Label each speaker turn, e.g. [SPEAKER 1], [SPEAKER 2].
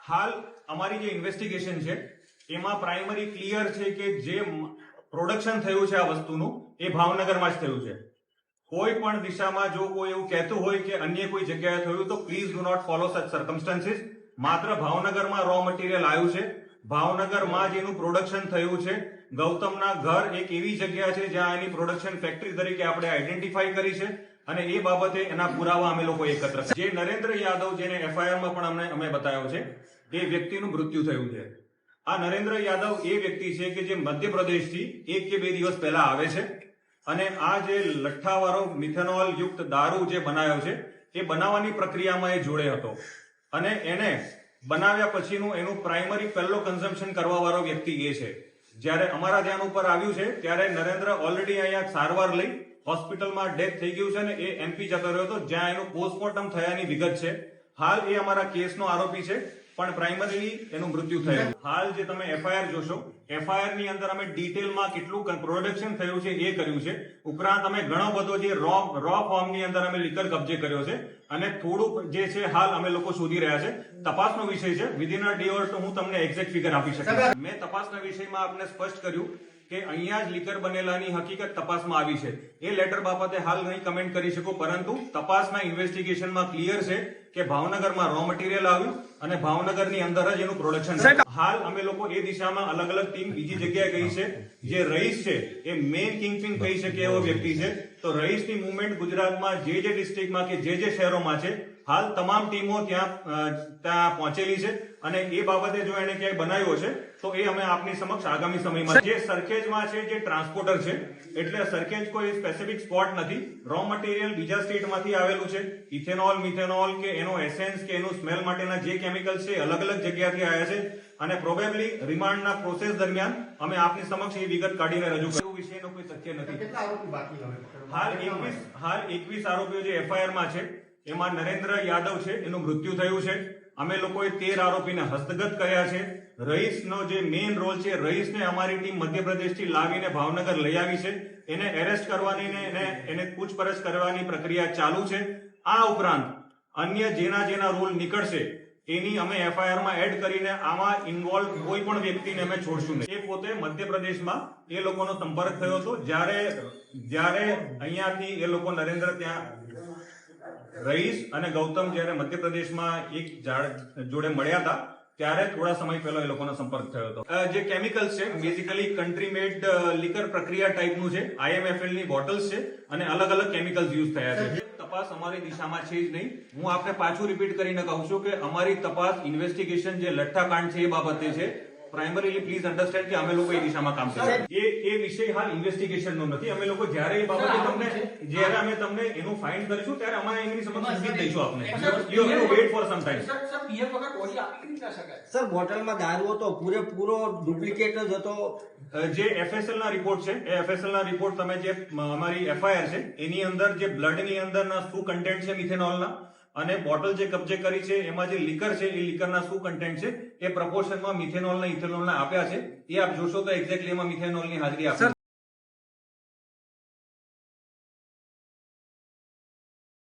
[SPEAKER 1] હાલ અમારી જે ઇન્વેસ્ટિગેશન છે એમાં પ્રાઇમરી ક્લિયર છે કે જે પ્રોડક્શન થયું છે આ વસ્તુનું એ ભાવનગરમાં જ થયું છે. કોઈ પણ દિશામાં જો કોઈ એવું કહેતું હોય કે અન્ય કોઈ જગ્યાએ થયું તો please do not follow such circumstances. માત્ર ભાવનગરમાં રો મટીરિયલ આવ્યું છે, ભાવનગરમાં જ એનું પ્રોડક્શન થયું છે. ગૌતમના ઘર એક એવી જગ્યા છે જ્યાં એની પ્રોડક્શન ફેક્ટરી તરીકે આપણે આઈડેન્ટિફાઈ કરી છે અને એ બાબતે એના પુરાવા અમે લોકો એકત્ર કર્યા. જે નરેન્દ્ર યાદવ જેને એફઆઈઆરમાં પણ અમે બતાવ્યો છે એ વ્યક્તિનું મૃત્યુ થયું છે. આ નરેન્દ્ર યાદવ એ વ્યક્તિ છે કે જે મધ્યપ્રદેશથી 1 કે 2 દિવસ પહેલા આવે છે અને આ જે લઠ્ઠાવાળો મિથેનોલ યુક્ત દારૂ જે બનાવ્યો છે એ બનાવવાની પ્રક્રિયામાં એ જોડે હતો અને એને બનાવ્યા પછીનું એનું પ્રાઇમરી પહેલો કન્ઝમ્પશન કરવા વાળો વ્યક્તિ એ છે. જ્યારે અમારા ધ્યાન ઉપર આવ્યું છે ત્યારે નરેન્દ્ર ઓલરેડી અહીંયા સારવાર લઈ હોસ્પિટલમાં ડેથ થઈ ગયું છે અને એ એમપી જતો રહ્યો હતો જ્યાં એનું પોસ્ટમોર્ટમ થયાની વિગત છે. હાલ એ અમારા કેસનો આરોપી છે પણ પ્રાઇમરીલી એનું મૃત્યુ થયું. હાલ જે તમે એફઆઈઆર જોશો, એફઆઈઆર ની અંદર અમે ડિટેલમાં કેટલું પ્રોડક્શન થયું છે એ કર્યું છે. ઉપરાંત અમે ઘણો બધો જે રો ફોર્મ ની અંદર અમે લીકર કબજે કર્યો છે અને થોડુંક જે છે હાલ અમે લોકો શોધી રહ્યા છે. તપાસનો વિષય છે. Within a day or two હું તમને એક્ઝેક્ટ ફિગર આપી શકું. મેં તપાસના વિષયમાં આપને સ્પષ્ટ કર્યું કે અહીંયા જ લીકર બનેલાની હકીકત તપાસમાં આવી છે. એ લેટર બાબતે હાલ નહીં કમેન્ટ કરી શકું, પરંતુ તપાસના ઇન્વેસ્ટિગેશનમાં ક્લિયર છે કે ભાવનગરમાં રો મટીરિયલ આવ્યું અને ભાવનગરની અંદર જ એનું પ્રોડક્શન. હાલ અમે લોકો એ દિશામાં અલગ અલગ ટીમ બીજી જગ્યાએ ગઈ છે. જે રહીશ છે એ મેઇન કિંગપિન કહી શકે એવો વ્યક્તિ છે. તો રહીશની મુવમેન્ટ ગુજરાતમાં જે ડિસ્ટ્રિક્ટમાં કે જે શહેરોમાં છે હાલ તમામ ટીમો ત્યાં પહોંચેલી છે અને એ બાબતે જો એને ક્યાંય બનાવ્યો છે તો એ અમે આપની સમક્ષ આગામી સમયમાં. જે સરખેજમાં છે જે ટ્રાન્સપોર્ટર છે એટલે સરખેજ કોઈ સ્પેસિફિક સ્પોટ નથી. રો મટીરિયલ બીજા સ્ટેટમાંથી આવેલું છે. ઇથેનોલ, મિથેનોલ કે એનો એસેન્સ કે એનું સ્મેલ માટેના જે કેમિકલ્સ છે અલગ અલગ જગ્યાથી આવ્યા છે અને પ્રોબેબલી રિમાન્ડના પ્રોસેસ દરમિયાન અમે આપની સમક્ષ એ વિગત કાઢીને રજૂ કર્યું. વિષયનો કોઈ શક્ય નથી. હાલ 21 આરોપીઓ જે એફઆઈઆરમાં છે એમાં નરેન્દ્ર યાદવ છે એનું મૃત્યુ થયું છે. અમે લોકોએ 13 આરોપીને હસ્તગત કર્યા છે. રહીશનો જે મેઇન રોલ છે, રહીશને અમારી ટીમ મધ્યપ્રદેશથી લાવીને ભાવનગર લઈ આવી છે. એને એરેસ્ટ કરવાની ને એને પૂછપરછ કરવાની પ્રક્રિયા ચાલુ છે. આ ઉપરાંત અન્ય જેના રોલ નીકળશે એની અમે એફઆઈઆરમાં એડ કરીને આમાં ઇન્વોલ્વ કોઈ પણ વ્યક્તિને અમે છોડશું નહીં. એ પોતે મધ્યપ્રદેશમાં એ લોકોનો સંપર્ક થયો હતો જ્યારે અહીંયાથી એ લોકો નરેન્દ્ર ત્યાં રહીશ અને ગૌતમ જ્યારે મધ્યપ્રદેશમાં એક જોડે મળ્યા હતા ત્યારે થોડા સમય પહેલા એ લોકોનો સંપર્ક થયો હતો. જે કેમિકલ્સ છે બેઝિકલી કન્ટ્રી મેડ લીકર પ્રક્રિયા ટાઈપનું છે. IMFL ની બોટલ્સ છે અને અલગ અલગ કેમિકલ્સ યુઝ થયા છે. તપાસ અમારી દિશામાં છે જ નહીં. હું આપને પાછું રિપીટ કરીને કહું છું કે અમારી તપાસ ઇન્વેસ્ટિગેશન જે લઠ્ઠાકાંડ છે એ બાબતે છે. પ્રાઇમરીલી પ્લીઝ અન્ડરસ્ટેન્ડ કે અમે લોકો એ દિશામાં કામ કરીએ. એ વિષય હાલ ઇન્વેસ્ટિગેશન નો નથી. અમે લોકો જ્યારે એ બાબતે જ્યારે અમે તમને એનું ફાઇન્ડ કરીશું ત્યારે અમે એની સમક્ષ સંકેત દઈશું આપને. You have to weight for some time.
[SPEAKER 2] Sir PF વગર ગોળી આપી નહીં શકાય.
[SPEAKER 3] સર બોટલમાં દારૂ હતો, પૂરેપૂરો ડુપ્લિકેટ જ હતો.
[SPEAKER 1] જે FSL ના રિપોર્ટ છે એ FSL ના રિપોર્ટ તમે જે અમારી એફઆઈઆર છે એની અંદર જે બ્લડ ની અંદરના શું કન્ટેન્ટ છે મિથેનોલના અને બોટલ જે કબજે કરી છે એમાં જે લીકર છે એ લીકરના શું કન્ટેન્ટ છે એ પ્રપોર્શનમાં મિથેનોલના ઇથેનોલના આપ્યા છે. એ આપ જોશો તો એક્ઝેક્ટલી એમાં મિથેનોલની હાજરી આપે.